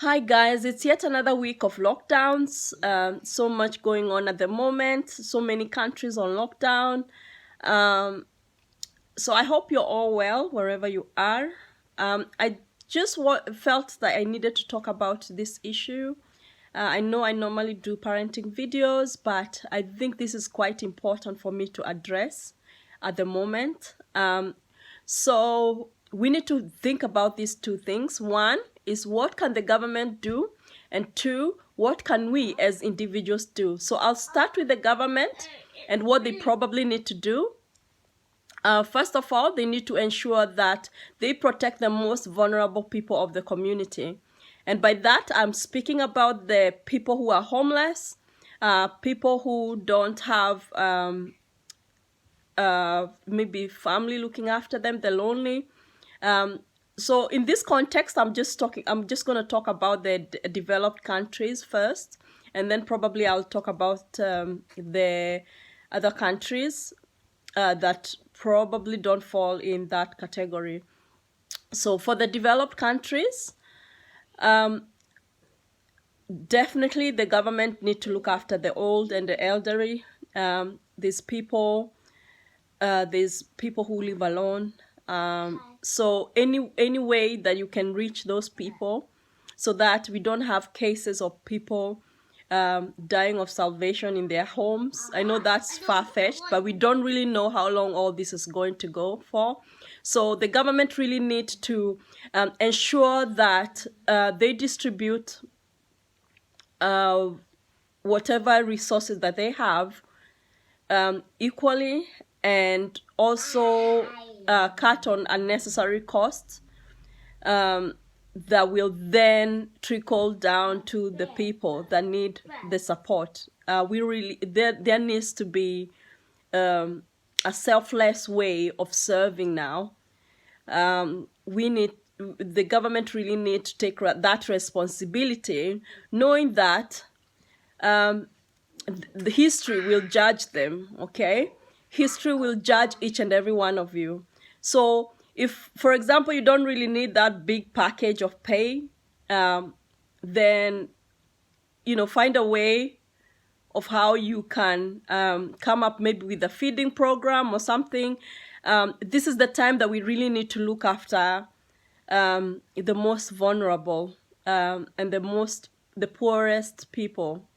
Hi guys, it's yet another week of lockdowns. So much going on at the moment, so many countries on lockdown. Um, so I hope you're all well wherever you are. I just felt that I needed to talk about this issue. I know I normally do parenting videos, but I think this is quite important for me to address at the moment. So we need to think about these two things. One is, what can the government do? And two, what can we as individuals do? So I'll start with the government and what they probably need to do. First of all, they need to ensure that they protect the most vulnerable people of the community. And by that, I'm speaking about the people who are homeless, people who don't have maybe family looking after them, the lonely. So in this context, I'm just going to talk about the developed countries first, and then probably I'll talk about the other countries that probably don't fall in that category. So for the developed countries, definitely the government need to look after the old and the elderly. There's people who live alone. So any way that you can reach those people, so that we don't have cases of people dying of starvation in their homes. I know that's far-fetched, but we don't really know how long all this is going to go for. So the government really need to ensure that they distribute whatever resources that they have equally, and also cut on unnecessary costs that will then trickle down to the people that need the support. There needs to be a selfless way of serving now. The government really need to take that responsibility, knowing that the history will judge them. Okay, history will judge each and every one of you. So if, for example, you don't really need that big package of pay, then find a way of how you can come up maybe with a feeding program or something. This is the time that we really need to look after the most vulnerable and the poorest people.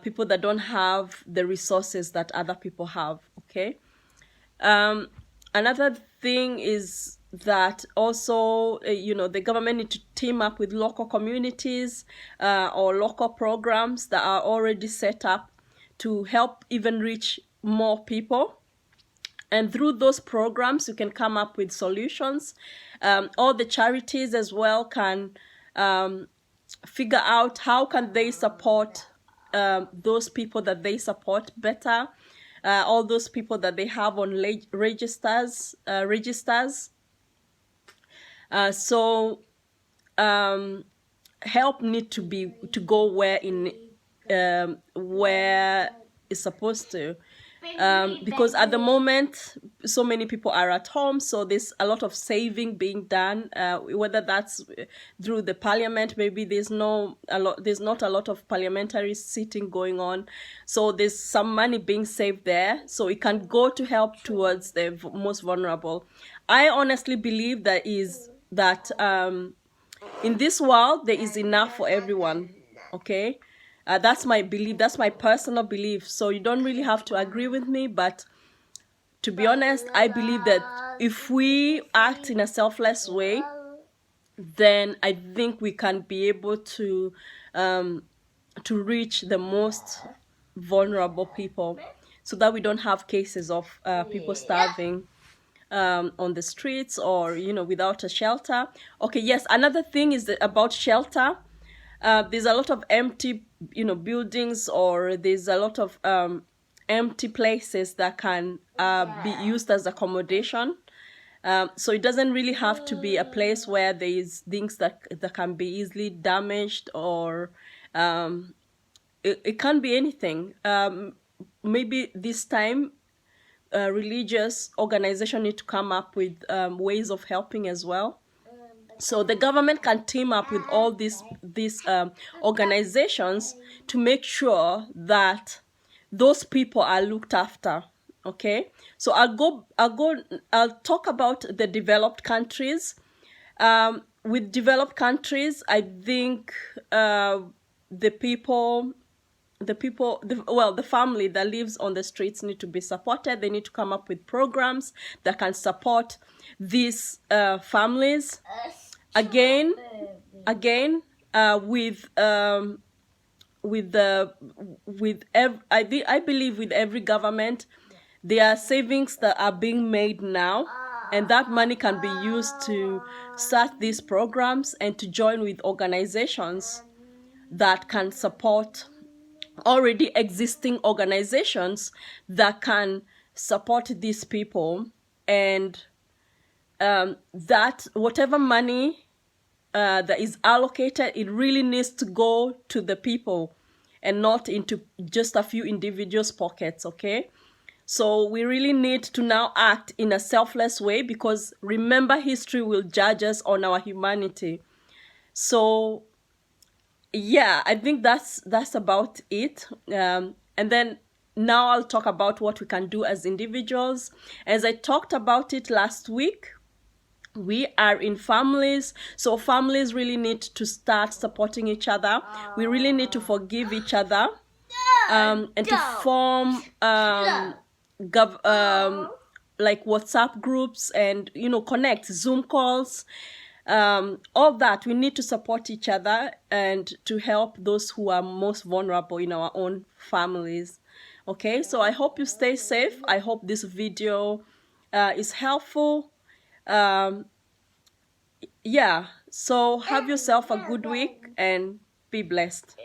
People that don't have the resources that other people have. Okay. Another thing is that also, the government need to team up with local communities or local programs that are already set up to help even reach more people. And through those programs, you can come up with solutions. All the charities as well can figure out how can they support those people that they support better. All those people that they have on registers. So help need to go where it's supposed to. Because at the moment, so many people are at home, so there's a lot of saving being done, whether that's through the parliament. Maybe there's not a lot of parliamentary sitting going on, so there's some money being saved there, so it can go to help towards the most vulnerable. I honestly believe that in this world there is enough for everyone. Okay. That's my belief. That's my personal belief. So you don't really have to agree with me, but to be honest, I believe that if we act in a selfless way, then I think we can be able to reach the most vulnerable people, so that we don't have cases of people starving on the streets, or without a shelter. Okay, yes, another thing is about shelter. There's a lot of empty buildings, or there's a lot of empty places that can be used as accommodation. So it doesn't really have to be a place where there's things that can be easily damaged, or it can be anything. Maybe this time religious organization need to come up with ways of helping as well. So the government can team up with all these organizations to make sure that those people are looked after. Okay, so I'll talk about the developed countries. With developed countries, I think the family that lives on the streets need to be supported. They need to come up with programs that can support these families. Again, I believe with every government, there are savings that are being made now, and that money can be used to start these programs and to join with organizations that can support already existing organizations that can support these people, and that whatever money that is allocated, it really needs to go to the people and not into just a few individuals' pockets. Okay, so we really need to now act in a selfless way, because remember, history will judge us on our humanity. So yeah, I think that's about it. And then now I'll talk about what we can do as individuals. As I talked about it last week, we are in families, so families really need to start supporting each other. We really need to forgive each other, and to form like WhatsApp groups, and connect Zoom calls, all that. We need to support each other and to help those who are most vulnerable in our own families. Okay, so I hope you stay safe. I hope this video is helpful. Yeah, so have yourself a good week and be blessed.